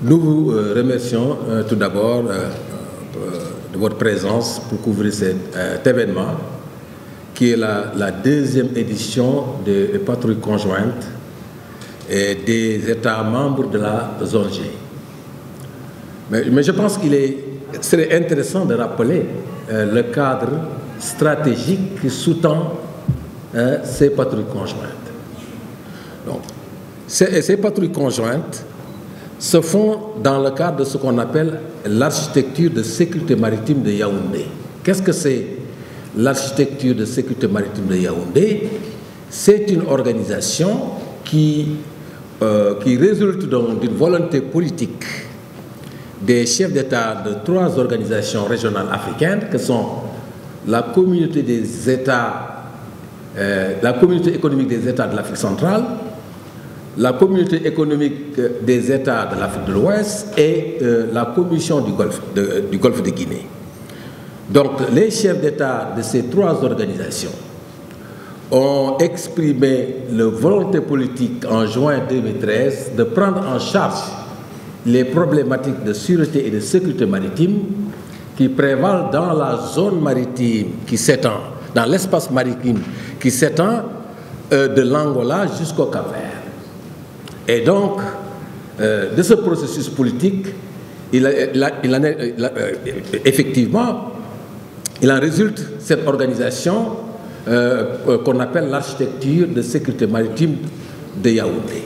Nous vous remercions tout d'abord de votre présence pour couvrir cet événement qui est la deuxième édition de patrouille conjointe des États membres de la zone G. Mais je pense qu'il serait intéressant de rappeler le cadre stratégique qui sous-tend ces patrouilles conjointes. Donc, ces patrouilles conjointes se font dans le cadre de ce qu'on appelle l'architecture de sécurité maritime de Yaoundé. Qu'est-ce que c'est l'architecture de sécurité maritime de Yaoundé? C'est une organisation qui résulte d'une volonté politique des chefs d'État de 3 organisations régionales africaines que sont la communauté des États, la communauté économique des États de l'Afrique centrale, la communauté économique des États de l'Afrique de l'Ouest et la commission du Golfe de Guinée. Donc les chefs d'État de ces 3 organisations ont exprimé leur volonté politique en juin 2013 de prendre en charge les problématiques de sûreté et de sécurité maritime qui prévalent dans la zone maritime qui s'étend, dans l'espace maritime qui s'étend de l'Angola jusqu'au Cap-Vert. Et donc, de ce processus politique, effectivement, il en résulte cette organisation qu'on appelle l'architecture de sécurité maritime de Yaoundé.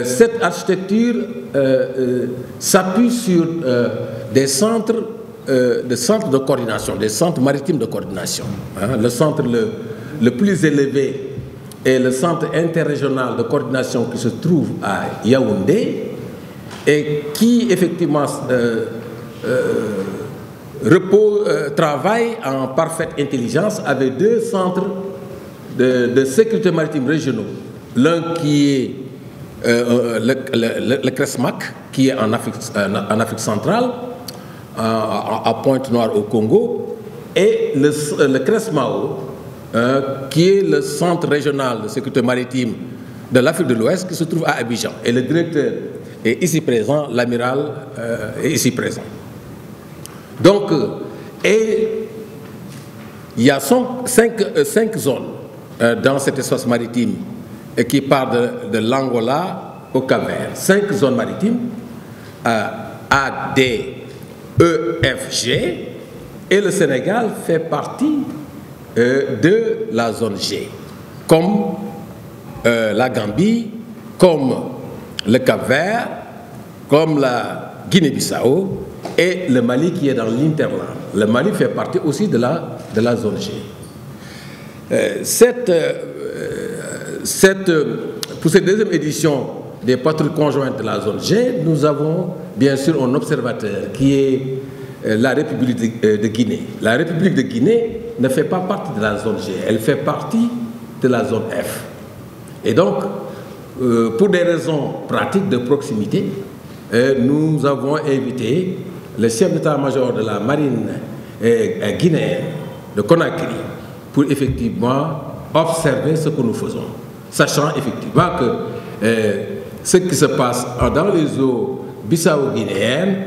Cette architecture s'appuie sur des centres de coordination, des centres maritimes de coordination. Le centre le plus élevé est le centre interrégional de coordination qui se trouve à Yaoundé et qui effectivement travaille en parfaite intelligence avec 2 centres de sécurité maritime régionaux. L'un qui est le CRESMAC, qui est en Afrique centrale, à Pointe-Noire au Congo, et le CRESMAO, qui est le centre régional de sécurité maritime de l'Afrique de l'Ouest, qui se trouve à Abidjan. Et le directeur est ici présent, l'amiral est ici présent. Donc, il y a 5 zones dans cet espace maritime qui part de l'Angola au Cap-Vert. 5 zones maritimes, A, D, E, F, G, et le Sénégal fait partie de la zone G, comme la Gambie, comme le Cap-Vert, comme la Guinée-Bissau et le Mali qui est dans l'interland. Le Mali fait partie aussi de la zone G. Pour cette deuxième édition des patrouilles conjointes de la zone G, nous avons bien sûr un observateur qui est la République de Guinée. La République de Guinée ne fait pas partie de la zone G, elle fait partie de la zone F. Et donc, pour des raisons pratiques de proximité, nous avons invité le chef d'état-major de la marine guinéenne de Conakry pour effectivement observer ce que nous faisons, sachant effectivement que ce qui se passe dans les eaux bissau-guinéennes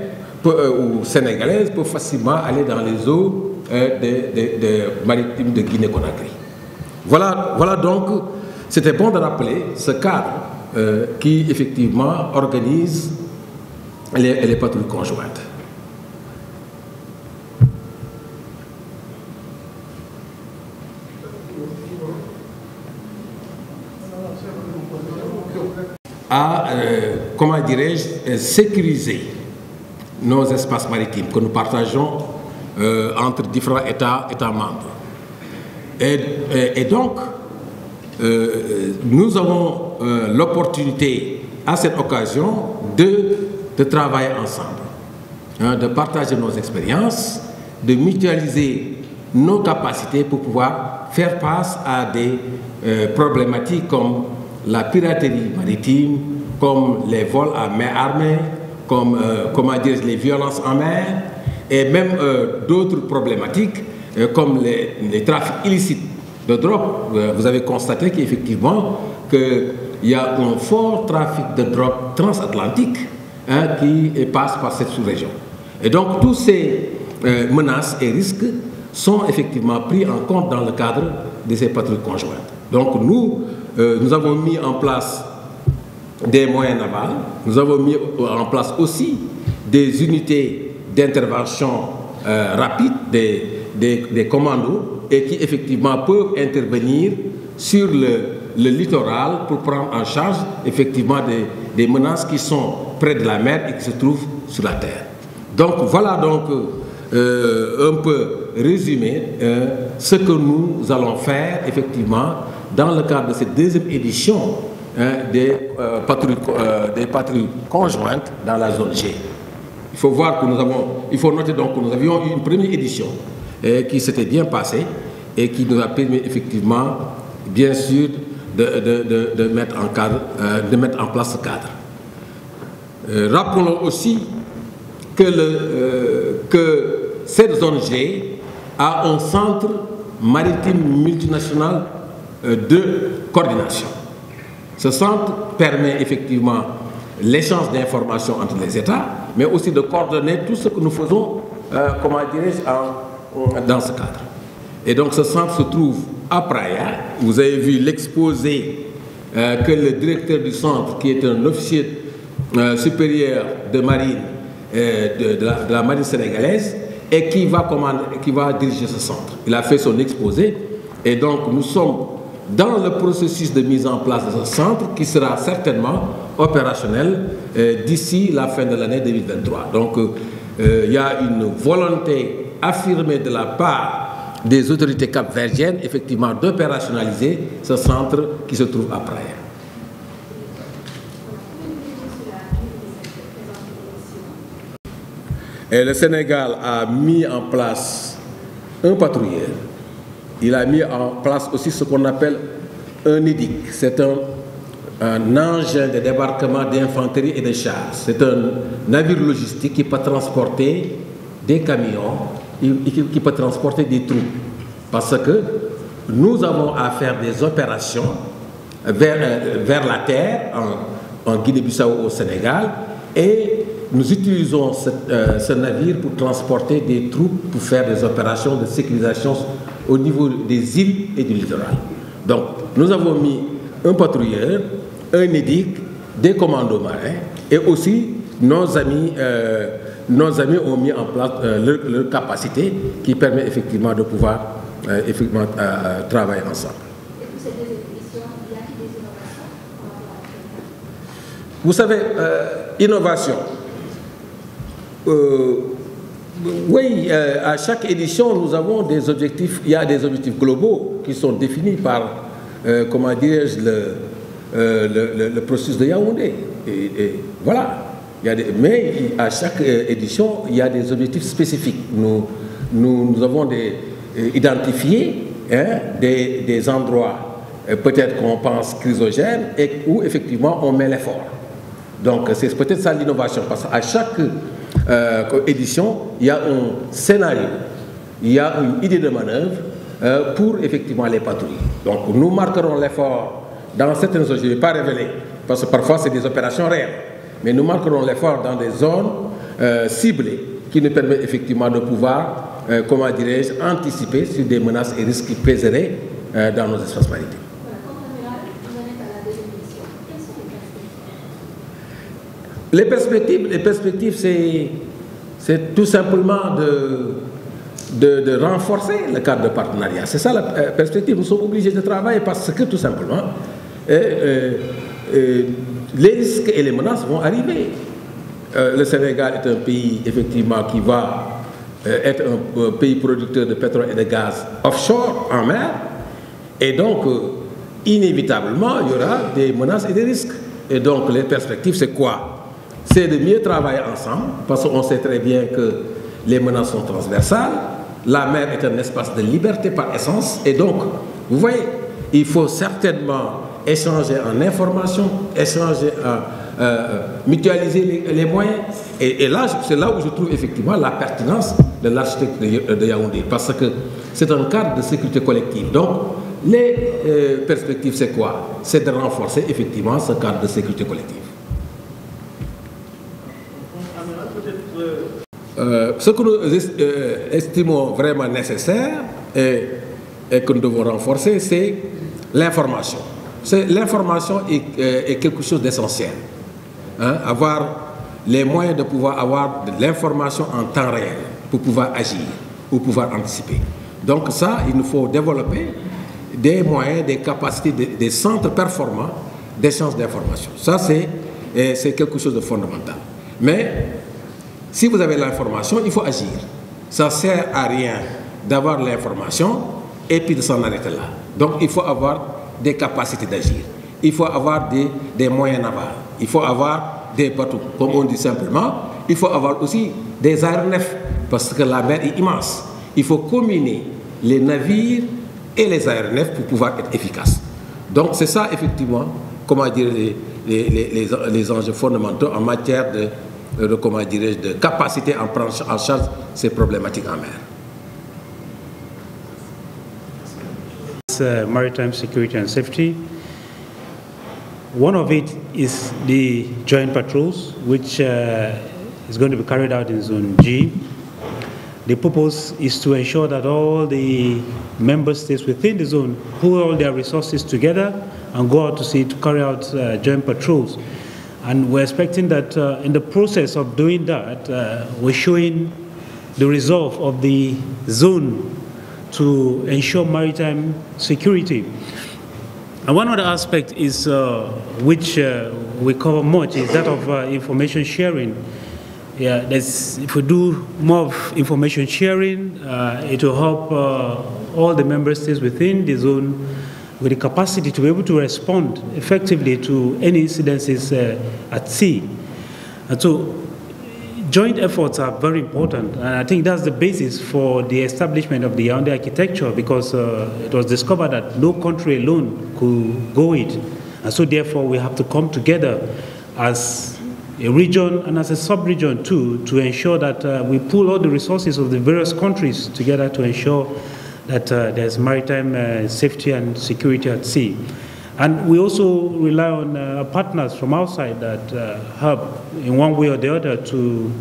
ou sénégalaises peut facilement aller dans les eaux des maritimes de Guinée-Conakry. Voilà donc, c'était bon de rappeler ce cadre qui effectivement organise les patrouilles conjointes. À, comment dirais-je, sécuriser nos espaces maritimes que nous partageons entre différents États membres. Et donc, nous avons l'opportunité à cette occasion de travailler ensemble, de partager nos expériences, de mutualiser nos capacités pour pouvoir faire face à des problématiques comme la piraterie maritime, comme les vols à main armée, comme les violences en mer, et même d'autres problématiques comme les trafics illicites de drogue. Vous avez constaté qu'effectivement, qu'il y a un fort trafic de drogue transatlantique qui passe par cette sous-région. Et donc, tous ces menaces et risques sont effectivement pris en compte dans le cadre de ces patrouilles conjointes. Donc, nous avons mis en place des moyens navals, nous avons mis en place aussi des unités d'intervention rapide, des commandos, et qui effectivement peuvent intervenir sur le littoral pour prendre en charge effectivement des menaces qui sont près de la mer et qui se trouvent sur la terre. Donc voilà donc un peu résumé ce que nous allons faire effectivement dans le cadre de cette deuxième édition des patrouilles conjointes dans la zone G. Il faut voir que il faut noter donc que nous avions eu une première édition qui s'était bien passée et qui nous a permis effectivement, bien sûr, de mettre en place ce cadre. Rappelons aussi que cette zone G a un centre maritime multinational de coordination. Ce centre permet effectivement l'échange d'informations entre les États, mais aussi de coordonner tout ce que nous faisons, comment dirais-je, dans ce cadre. Et donc ce centre se trouve à Praia. Vous avez vu l'exposé que le directeur du centre, qui est un officier supérieur de marine de la marine sénégalaise, et qui va diriger ce centre. Il a fait son exposé, et donc nous sommes dans le processus de mise en place de ce centre qui sera certainement opérationnel d'ici la fin de l'année 2023. Donc il y a une volonté affirmée de la part des autorités capverdiennes effectivement d'opérationnaliser ce centre qui se trouve à Praia. Et le Sénégal a mis en place un patrouilleur. Il a mis en place aussi ce qu'on appelle un EDIC. C'est un engin de débarquement d'infanterie et de chars. C'est un navire logistique qui peut transporter des camions, qui peut transporter des troupes. Parce que nous avons à faire des opérations vers la terre, en Guinée-Bissau au Sénégal, et nous utilisons ce navire pour transporter des troupes, pour faire des opérations de sécurisation au niveau des îles et du littoral. Donc, nous avons mis un patrouilleur, un EDIC, des commandos marins, et aussi nos amis ont mis en place leur capacité qui permet effectivement de pouvoir travailler ensemble. Et pour ces deux éditions, il y a des innovations? Vous savez, innovation. Oui, à chaque édition, nous avons des objectifs. Il y a des objectifs globaux qui sont définis par, comment dirais-je, le processus de Yaoundé. Et voilà. Mais à chaque édition, il y a des objectifs spécifiques. Nous avons identifié des endroits, peut-être qu'on pense chrysogènes, et où effectivement on met l'effort. Donc c'est peut-être ça l'innovation, parce qu'à chaque édition, il y a un scénario, il y a une idée de manœuvre pour effectivement les patrouilles. Donc nous marquerons l'effort dans certaines zones, je ne vais pas révéler, parce que parfois c'est des opérations réelles, mais nous marquerons l'effort dans des zones ciblées qui nous permettent effectivement de pouvoir, comment dirais-je, anticiper sur des menaces et risques qui pèseraient dans nos espaces maritimes. Les perspectives, c'est tout simplement de renforcer le cadre de partenariat. C'est ça la perspective. Nous sommes obligés de travailler parce que tout simplement, les risques et les menaces vont arriver. Le Sénégal est un pays effectivement qui va être un pays producteur de pétrole et de gaz offshore en mer. Et donc, inévitablement, il y aura des menaces et des risques. Et donc, les perspectives, c'est quoi? C'est de mieux travailler ensemble, parce qu'on sait très bien que les menaces sont transversales. La mer est un espace de liberté par essence. Et donc, vous voyez, il faut certainement échanger en information, échanger, mutualiser les moyens. Et là, c'est là où je trouve effectivement la pertinence de l'architecture de Yaoundé, parce que c'est un cadre de sécurité collective. Donc, Les perspectives, c'est quoi? C'est de renforcer effectivement ce cadre de sécurité collective. Ce que nous estimons vraiment nécessaire et que nous devons renforcer, c'est l'information. L'information est quelque chose d'essentiel. Avoir les moyens de pouvoir avoir de l'information en temps réel pour pouvoir agir ou pouvoir anticiper. Donc ça, il nous faut développer des moyens, des capacités, des centres performants d'échange d'informations. Ça, c'est quelque chose de fondamental. Mais si vous avez l'information, il faut agir. Ça ne sert à rien d'avoir l'information et puis de s'en arrêter là. Donc il faut avoir des capacités d'agir. Il faut avoir des moyens navals. Il faut avoir des bateaux, comme on dit simplement. Il faut avoir aussi des aéronefs, parce que la mer est immense. Il faut combiner les navires et les aéronefs pour pouvoir être efficaces. Donc c'est ça effectivement, comment dire, les enjeux fondamentaux en matière de capacité à prendre en charge ces problématiques en mer. Maritime security and safety. One of it is the joint patrols, which is going to be carried out in Zone G. The purpose is to ensure that all the member states within the zone pool all their resources together and go out to sea to carry out joint patrols. And we're expecting that in the process of doing that, we're showing the resolve of the zone to ensure maritime security. And one other aspect is, which we cover much, is that of information sharing. Yeah, if we do more of information sharing, it will help all the member states within the zone with the capacity to be able to respond effectively to any incidences at sea. And so joint efforts are very important, and I think that's the basis for the establishment of the Yaoundé architecture, because it was discovered that no country alone could go it. And so therefore we have to come together as a region and as a sub-region too, to ensure that we pool all the resources of the various countries together to ensure that there's maritime safety and security at sea. And we also rely on partners from outside that help in one way or the other to,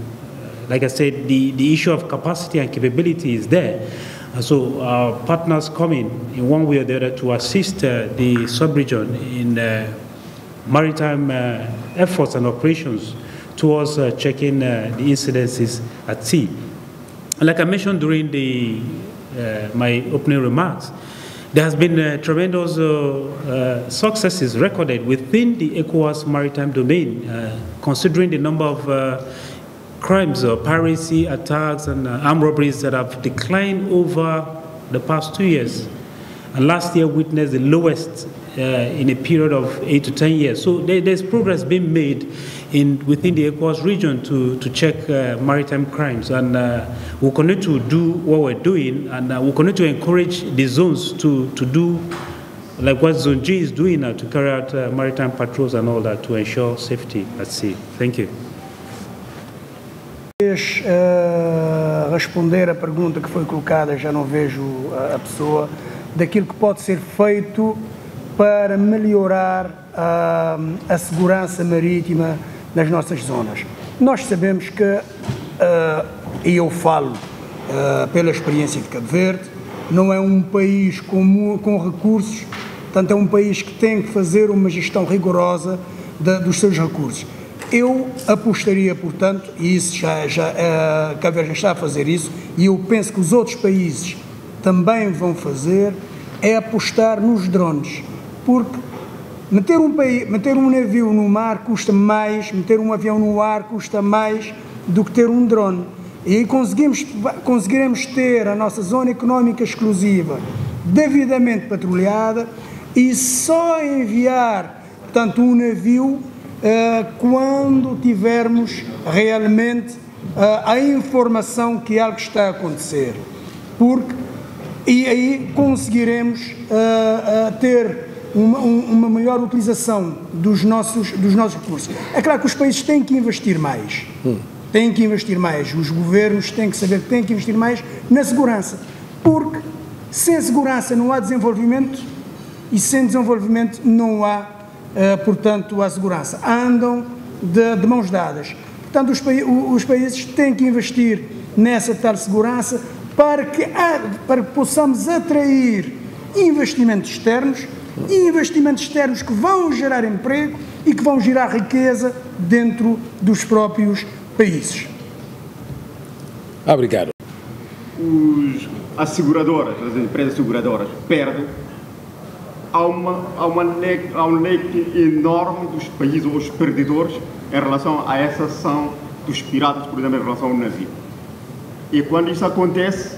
like I said, the issue of capacity and capability is there. And so our partners come in one way or the other to assist the sub-region in maritime efforts and operations towards checking the incidences at sea. And like I mentioned during my opening remarks, there has been tremendous successes recorded within the ECOWAS maritime domain, considering the number of crimes, piracy, attacks, and armed robberies that have declined over the past 2 years. And last year witnessed the lowest in a period of 8 to 10 years. So there's progress being made within the ECOWAS region to check maritime crimes. And we'll continue to do what we're doing, and we'll continue to encourage the zones to do like what Zone G is doing now, to carry out maritime patrols and all that to ensure safety at sea. Thank you. Responder a pergunta que foi colocada, já não vejo a pessoa, daquilo que pode ser feito para melhorar a segurança marítima nas nossas zonas. Nós sabemos que, e eu falo pela experiência de Cabo Verde, não é um país com recursos, portanto é um país que tem que fazer uma gestão rigorosa dos seus recursos. Eu apostaria, portanto, e isso Cabo Verde já está a fazer isso, e eu penso que os outros países também vão fazer, é apostar nos drones, porque meter um navio no mar custa mais, meter um avião no ar custa mais do que ter um drone. E aí conseguiremos ter a nossa zona económica exclusiva devidamente patrulhada e só enviar, portanto, um navio quando tivermos realmente a informação que algo está a acontecer. E aí conseguiremos ter uma melhor utilização dos nossos recursos. É claro que os países têm que investir mais. Têm que investir mais. Os governos têm que saber que têm que investir mais na segurança. Porque Sem segurança não há desenvolvimento e sem desenvolvimento não há, portanto, a segurança. Andam de mãos dadas. Portanto, os países têm que investir nessa tal segurança para que possamos atrair investimentos externos que vão gerar emprego e que vão gerar riqueza dentro dos próprios países. Obrigado. As seguradoras, as empresas seguradoras, perdem. Há um leque enorme dos países ou os perdedores em relação a essa ação dos piratas, por exemplo, em relação ao navio. E quando isso acontece,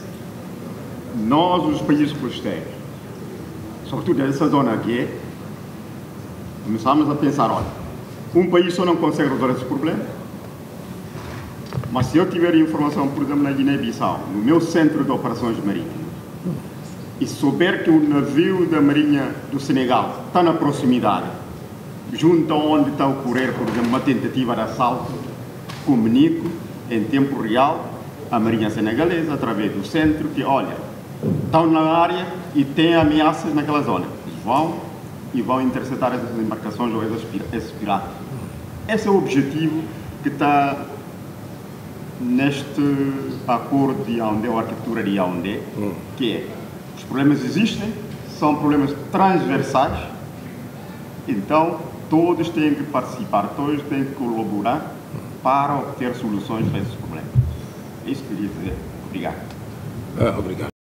nós, os países costeiros, sobretudo nessa zona aqui, começamos a pensar, olha, um país só não consegue resolver esse problema, mas se eu tiver informação, por exemplo, na Guiné-Bissau, no meu centro de operações marítimas, e souber que o navio da Marinha do Senegal está na proximidade, junto a onde está a ocorrer, por exemplo, uma tentativa de assalto, comunico em tempo real a Marinha Senegalesa, através do centro, que, olha, estão na área e têm ameaças naquela zona. Eles vão interceptar essas embarcações ou esses piratas. Esse é o objetivo que está neste acordo de Yaoundé, ou arquitetura de Yaoundé, que é, os problemas existem, são problemas transversais, então todos têm que participar, todos têm que colaborar para obter soluções para esses problemas. É isso que eu queria dizer. Obrigado. Obrigado.